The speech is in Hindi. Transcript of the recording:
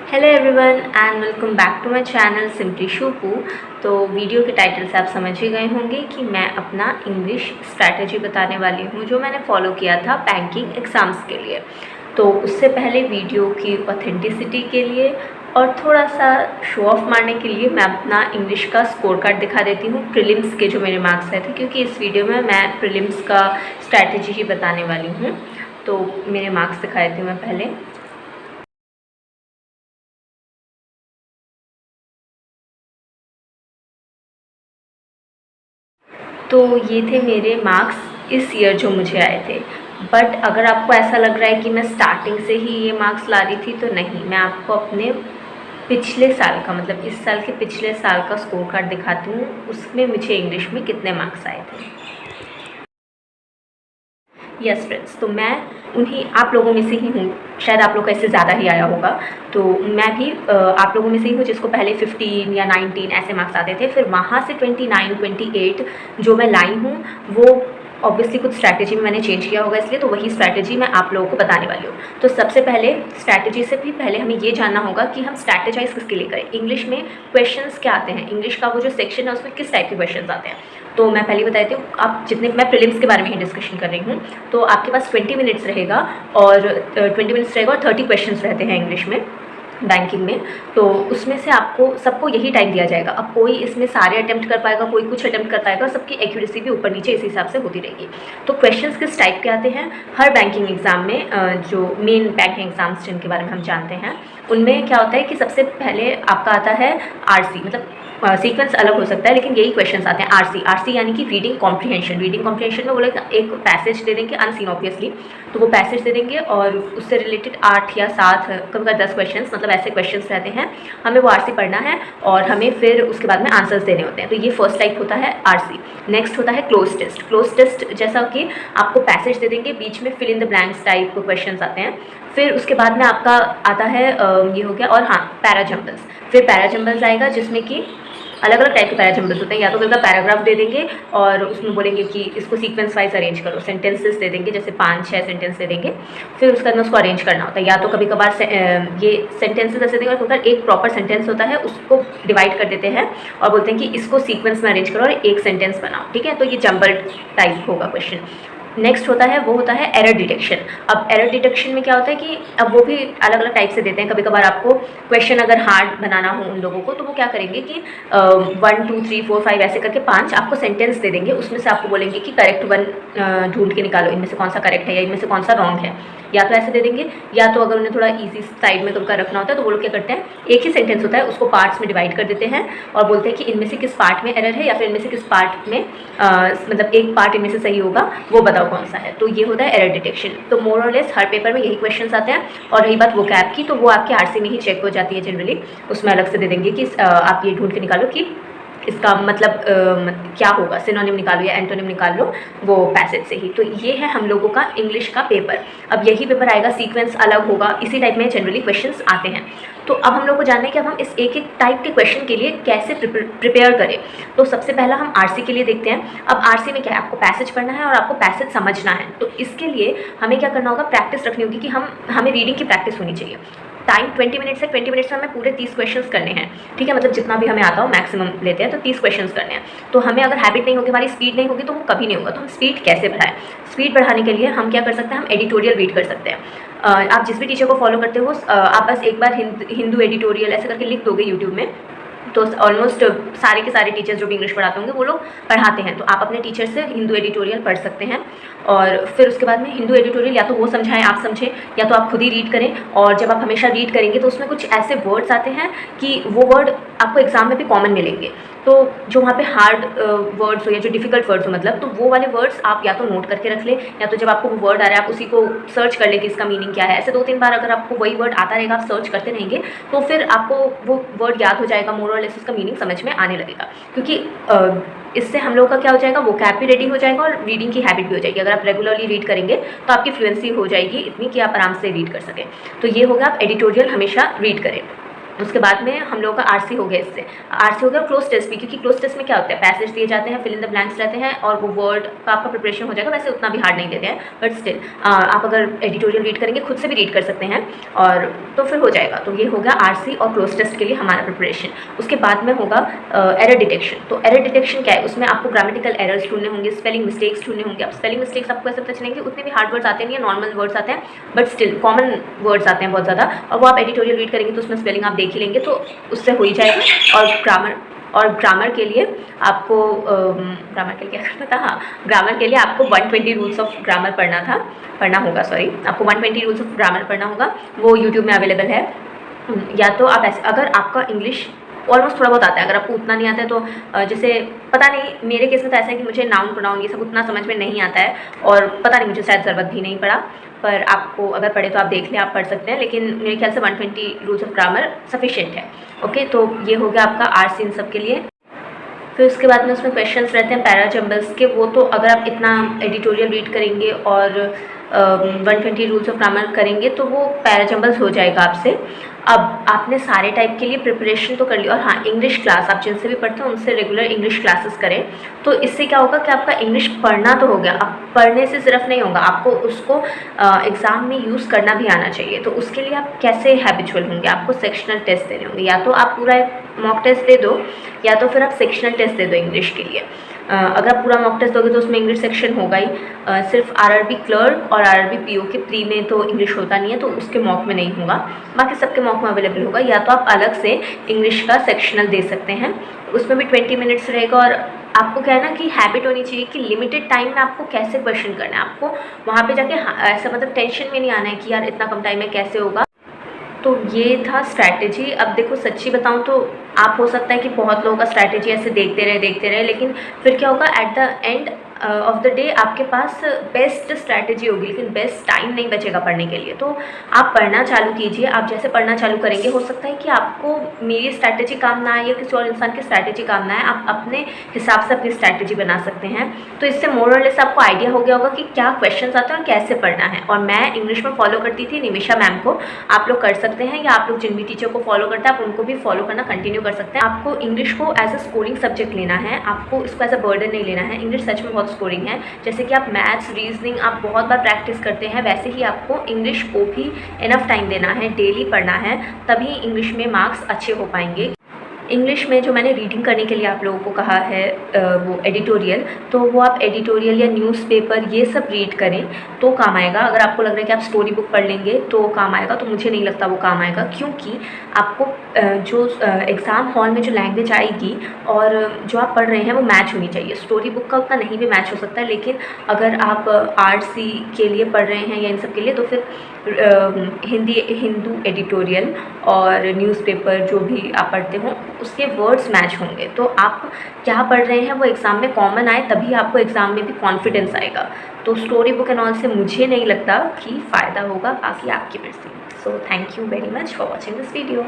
Hello everyone and welcome back to my channel Simply शूपू। तो वीडियो के टाइटल से आप समझ ही गए होंगे कि मैं अपना इंग्लिश स्ट्रैटेजी बताने वाली हूँ जो मैंने फॉलो किया था बैंकिंग एग्ज़ाम्स के लिए। तो उससे पहले वीडियो की ऑथेंटिसिटी के लिए और थोड़ा सा शो ऑफ मारने के लिए मैं अपना इंग्लिश का स्कोर कार्ड दिखा देती हूँ, प्रीलिम्स के जो मेरे मार्क्स आए थे, क्योंकि इस वीडियो में मैं प्रीलिम्स का स्ट्रैटेजी ही बताने वाली हूँ। तो मेरे मार्क्स दिखा देती हूँ मैं पहले। तो ये थे मेरे मार्क्स इस ईयर जो मुझे आए थे। बट अगर आपको ऐसा लग रहा है कि मैं स्टार्टिंग से ही ये मार्क्स ला रही थी, तो नहीं, मैं आपको अपने पिछले साल का, मतलब इस साल के पिछले साल का स्कोर कार्ड दिखाती हूँ, उसमें मुझे इंग्लिश में कितने मार्क्स आए थे। यस फ्रेंड्स, तो मैं उन्हीं आप लोगों में से ही हूँ, शायद आप लोग का इससे ज़्यादा ही आया होगा। तो मैं भी आप लोगों में से ही हूँ जिसको पहले 15 या 19 ऐसे मार्क्स आते थे, फिर वहाँ से 29, 28 जो मैं लाई हूँ वो ऑब्वियसली कुछ स्ट्रैटेजी में मैंने चेंज किया होगा, इसलिए तो वही स्ट्रैटेजी मैं आप लोगों को बताने वाली हूँ। तो सबसे पहले स्ट्रैटेजी से भी पहले हमें ये जानना होगा कि हम स्ट्रैटेजाइज किसके लिए करें। इंग्लिश में क्वेश्चंस क्या आते हैं, इंग्लिश का वो जो सेक्शन है उसमें किस टाइप के क्वेश्चंस आते हैं। तो मैं पहले बता देती हूँ, आप जितने, मैं प्रीलिम्स के बारे में ही डिस्कशन कर रही हूँ। तो आपके पास 20 मिनट्स रहेगा और 20 मिनट्स रहेगा और 30 क्वेश्चंस रहते हैं इंग्लिश में बैंकिंग में। तो उसमें से आपको सबको यही टाइम दिया जाएगा। अब कोई इसमें सारे अटेम्प्ट कर पाएगा, कोई कुछ अटेम्प्ट कर पाएगा, और सबकी एक्यूरेसी भी ऊपर नीचे इस हिसाब से होती रहेगी। तो क्वेश्चंस किस टाइप के आते हैं हर बैंकिंग एग्ज़ाम में, जो मेन बैंकिंग एग्ज़ाम्स जिनके बारे में हम जानते हैं, उनमें क्या होता है कि सबसे पहले आपका आता है आरसी, मतलब सीक्वेंस अलग हो सकता है लेकिन यही क्वेश्चंस आते हैं। आरसी यानी कि रीडिंग कॉम्प्रीहेंशन। रीडिंग कॉम्प्रीहेंशन में वो लोग एक पैसेज दे देंगे, अनसीन ऑब्वियसली, तो वो पैसेज दे देंगे और उससे रिलेटेड 8 या 7 कभी 10 क्वेश्चंस, मतलब ऐसे क्वेश्चंस रहते हैं, हमें वो आरसी पढ़ना है और हमें फिर उसके बाद में आंसर्स देने होते हैं। तो ये फर्स्ट टाइप होता है आरसी। नेक्स्ट होता है क्लोज टेस्ट। क्लोज टेस्ट जैसा कि आपको पैसेज दे देंगे, बीच में fill in the blanks type questions आते हैं। फिर उसके बाद में आपका आता है ये हो गया, और हाँ, पैराजम्बल्स। फिर पैराजम्बल्स आएगा जिसमें कि अलग अलग टाइप के पैराजम्बल्स होते हैं। या तो उनका पैराग्राफ दे देंगे और उसमें बोलेंगे कि इसको सीक्वेंस वाइज अरेंज करो, सेंटेंसेस दे देंगे, जैसे 5-6 सेंटेंस दे देंगे, फिर उसके बाद में उसको अरेंज करना होता है। या तो कभी कभार ये सेंटेंसेस ऐसे देंगे, तो एक प्रॉपर सेंटेंस होता है उसको डिवाइड कर देते हैं और बोलते हैं कि इसको सीक्वेंस में अरेंज करो और एक सेंटेंस बनाओ, ठीक है। तो ये जम्बल टाइप होगा क्वेश्चन। नेक्स्ट होता है, वो होता है एरर डिटेक्शन। अब एरर डिटेक्शन में क्या होता है कि अब वो भी अलग अलग टाइप से देते हैं। कभी कभार आपको क्वेश्चन अगर हार्ड बनाना हो उन लोगों को, तो वो क्या करेंगे कि 1 2 3 4 5 ऐसे करके 5 आपको सेंटेंस दे देंगे, उसमें से आपको बोलेंगे कि करेक्ट वन ढूंढ के निकालो, इनमें से कौन सा करेक्ट है या इनमें से कौन सा रॉन्ग है। या तो ऐसे दे देंगे, या तो अगर उन्हें थोड़ा ईजी साइड में कभी रखना होता है तो वो लोग क्या करते हैं, एक ही सेंटेंस होता है उसको पार्ट्स में डिवाइड कर देते हैं और बोलते हैं कि इनमें से किस पार्ट में एरर है या फिर इनमें से किस पार्ट में मतलब एक पार्ट इनमें से सही होगा, वो बताओ कौन सा है। तो ये होता है एरर डिटेक्शन। तो मोर और लेस हर पेपर में यही क्वेश्चंस आते हैं। और रही बात वोकैब की, तो वो आपके आरसी में ही चेक हो जाती है जनरली, उसमें अलग से दे देंगे कि आप ये ढूंढ के निकालो कि इसका मतलब क्या होगा, सिनोनिम निकालो या एंटोनिम निकाल लो वो पैसेज से ही। तो ये है हम लोगों का इंग्लिश का पेपर। अब यही पेपर आएगा, सीक्वेंस अलग होगा, इसी टाइप में जनरली क्वेश्चंस आते हैं। तो अब हम लोग को जानना है कि अब हम इस एक एक टाइप के क्वेश्चन के लिए कैसे प्रिपेयर करें। तो सबसे पहला हम आरसी के लिए देखते हैं। अब आरसी में क्या है, आपको पैसेज पढ़ना है और आपको पैसेज समझना है। तो इसके लिए हमें क्या करना होगा, प्रैक्टिस रखनी होगी कि हमें रीडिंग की प्रैक्टिस होनी चाहिए। टाइम 20 मिनट्स है, 20 मिनट्स में हमें पूरे 30 क्वेश्चंस करने हैं, ठीक है। मतलब जितना भी हमें आता हो मैक्सिमम लेते हैं, तो 30 क्वेश्चंस करने हैं। तो हमें अगर हैबिट नहीं होगी, हमारी स्पीड नहीं होगी, तो वो कभी नहीं होगा। तो हम स्पीड कैसे बढ़ाएं, स्पीड बढ़ाने के लिए हम क्या कर सकते हैं, हम एडिटोरियल रीड कर सकते हैं। आप जिस भी टीचर को फॉलो करते हो, आप बस एक बार हिंदू एडिटोरियल ऐसे करके लिख दोगे यूट्यूब में, तो ऑलमोस्ट सारे के सारे टीचर्स जो भी इंग्लिश पढ़ाते होंगे वो लोग पढ़ाते हैं। तो आप अपने टीचर से हिंदू एडिटोरियल पढ़ सकते हैं और फिर उसके बाद में हिंदू एडिटोरियल या तो वो समझाएं, आप समझें, या तो आप खुद ही रीड करें। और जब आप हमेशा रीड करेंगे तो उसमें कुछ ऐसे वर्ड्स आते हैं कि वो वर्ड आपको एग्जाम में भी कॉमन मिलेंगे। तो जो वहाँ पे हार्ड वर्ड्स हो या जो डिफिकल्ट वर्ड्स हो, मतलब तो वो वाले वर्ड्स आप या तो नोट करके रख लें, या तो जब आपको वो वर्ड आ रहा है आप उसी को सर्च कर लें कि इसका मीनिंग क्या है। ऐसे 2-3 बार अगर आपको वही वर्ड आता रहेगा, आप सर्च करते रहेंगे, तो फिर आपको वो वर्ड याद हो जाएगा, मोर और लेस उसका मीनिंग समझ में आने लगेगा। क्योंकि इससे हम लोग का क्या हो जाएगा, वो कैप भी रेडी हो जाएगा और रीडिंग की हैबिट भी हो जाएगी। अगर आप रेगुलरली रीड करेंगे तो आपकी फ्लुएंसी हो जाएगी इतनी कि आप आराम से रीड कर सकें। तो ये होगा, आप एडिटोरियल हमेशा रीड करें। उसके बाद में हम लोगों का आरसी हो गया, इससे आरसी हो गया क्लोज टेस्ट भी, क्योंकि क्लोज टेस्ट में क्या होता है, पैसेज दिए जाते हैं, फिल इन द ब्लैंक्स रहते हैं और वो वर्ड का आपका प्रिपरेशन हो जाएगा। वैसे उतना भी हार्ड नहीं देते हैं, बट स्टिल आप अगर एडिटोरियल रीड करेंगे, खुद से भी रीड कर सकते हैं और तो फिर हो जाएगा। तो ये हो गया आरसी और क्लोज टेस्ट के लिए हमारा प्रिपरेशन। उसके बाद में होगा एरर डिटेक्शन। तो एरर डिटेक्शन क्या है, उसमें आपको ग्रामेटिकल एरर्स ढूंढने होंगे, स्पेलिंग मिस्टेक्स ढूंढने होंगे। अब स्पेलिंग मिस्टेक्स आपको ऐसे पता चलेंगे, उतने भी हार्ड वर्ड्स आते नहीं है, नॉर्मल वर्ड्स आते हैं, बट स्टिल कॉमन वर्ड्स आते हैं बहुत ज़्यादा, और वो आप एडिटोरियल रीड करेंगे तो उसमें स्पेलिंग आप देख ही लेंगे, तो उससे हो ही जाएगा। और ग्रामर के लिए आपको ग्रामर के लिए क्या करना था, हाँ, ग्रामर के लिए आपको 120 रूल्स ऑफ ग्रामर पढ़ना होगा, सॉरी, आपको 120 रूल्स ऑफ ग्रामर पढ़ना होगा। वो यूट्यूब में अवेलेबल है। या तो आप ऐसे, अगर आपका इंग्लिश ऑलमोस्ट थोड़ा बहुत आता है, अगर आपको उतना नहीं आता है तो जैसे पता नहीं, मेरे केस में तो ऐसा है कि मुझे नाउन प्रोनाउन ये सब उतना समझ में नहीं आता है, और पता नहीं मुझे शायद ज़रूरत भी नहीं पड़ा, पर आपको अगर पढ़े तो आप देख लें, आप पढ़ सकते हैं, लेकिन मेरे ख्याल से 120 रूल्स ऑफ ग्रामर सफिशिएंट है। ओके, तो ये हो गया आपका आरसी इन सब के लिए। फिर उसके बाद में उसमें क्वेश्चंस रहते हैं पैरा जंबल्स के, वो तो अगर आप इतना एडिटोरियल रीड करेंगे और 120 रूल्स ऑफ ग्रामर करेंगे तो वो पैरा जंबल्स हो जाएगा आपसे। अब आपने सारे टाइप के लिए प्रिपरेशन तो कर ली, और हाँ, इंग्लिश क्लास आप जिनसे भी पढ़ते हैं उनसे रेगुलर इंग्लिश क्लासेस करें, तो इससे क्या होगा कि आपका इंग्लिश पढ़ना तो हो गया, अब पढ़ने से सिर्फ नहीं होगा, आपको उसको एग्ज़ाम में यूज़ करना भी आना चाहिए। तो उसके लिए आप कैसे हैबिचुअल होंगे, आपको सेक्शनल टेस्ट देने होंगे, या तो आप पूरा एक मॉक टेस्ट दे दो, या तो फिर आप सेक्शनल टेस्ट दे दो इंग्लिश के लिए। अगर आप पूरा मॉक टेस्ट दोगे तो उसमें इंग्लिश सेक्शन होगा ही, सिर्फ आरआरबी क्लर्क और आरआरबी पीओ के प्री में तो इंग्लिश होता नहीं है, तो उसके मॉक में नहीं होगा, बाकी सबके मॉक में अवेलेबल होगा। या तो आप अलग से इंग्लिश का सेक्शनल दे सकते हैं, उसमें भी 20 मिनट्स रहेगा। और आपको क्या है ना कि हैबिट होनी चाहिए कि लिमिटेड टाइम में आपको कैसे क्वेश्चन करना है, आपको वहाँ पे जाके ऐसा मतलब टेंशन में नहीं आना है कि यार इतना कम टाइम में कैसे होगा। तो ये था स्ट्रैटेजी। अब देखो, सच्ची बताऊँ तो आप हो सकता है कि बहुत लोगों का स्ट्रैटेजी ऐसे देखते रहे, लेकिन फिर क्या होगा, at the end of the day आपके पास बेस्ट स्ट्रैटेजी होगी, लेकिन बेस्ट टाइम नहीं बचेगा पढ़ने के लिए। तो आप पढ़ना चालू कीजिए। आप जैसे पढ़ना चालू करेंगे, हो सकता है कि आपको मेरी स्ट्रैटेजी काम ना आए या किसी और इंसान की स्ट्रैटेजी काम ना आए, आप अपने हिसाब से अपनी स्ट्रैटेजी बना सकते हैं। तो इससे मोर और लेस आपको आइडिया हो गया होगा कि क्या क्वेश्चन आते हैं और कैसे पढ़ना है। और मैं इंग्लिश में फॉलो करती थी निमिषा मैम को, आप लोग कर सकते हैं, या आप लोग जिन भी टीचर को फॉलो करते हैं आप उनको भी फॉलो करना कंटिन्यू कर सकते हैं। आपको इंग्लिश को एज अ स्कोरिंग सब्जेक्ट लेना है, आपको इसको एज अ बर्डन नहीं लेना है। इंग्लिश सच में बहुत स्कोरिंग है, जैसे कि आप मैथ्स रीजनिंग आप बहुत बार प्रैक्टिस करते हैं, वैसे ही आपको इंग्लिश को भी इनफ टाइम देना है, डेली पढ़ना है, तभी इंग्लिश में मार्क्स अच्छे हो पाएंगे। इंग्लिश में जो मैंने रीडिंग करने के लिए आप लोगों को कहा है वो एडिटोरियल, तो वो आप एडिटोरियल या न्यूज़पेपर ये सब रीड करें तो काम आएगा। अगर आपको लग रहा है कि आप स्टोरी बुक पढ़ लेंगे तो काम आएगा, तो मुझे नहीं लगता वो काम आएगा, क्योंकि आपको जो एग्ज़ाम हॉल में जो लैंग्वेज आएगी और जो आप पढ़ रहे हैं वो मैच होनी चाहिए। स्टोरी बुक का उतना नहीं भी मैच हो सकता है, लेकिन अगर आप आरसी के लिए पढ़ रहे हैं या इन सब के लिए, तो फिर हिंदू एडिटोरियल और न्यूज़पेपर जो भी आप पढ़ते हो उसके वर्ड्स मैच होंगे। तो आप क्या पढ़ रहे हैं वो एग्ज़ाम में कॉमन आए, तभी आपको एग्ज़ाम में भी कॉन्फिडेंस आएगा। तो स्टोरी बुक एंड ऑल से मुझे नहीं लगता कि फ़ायदा होगा, बाकी आपकी मर्ज़ी। So thank you very much for watching this video.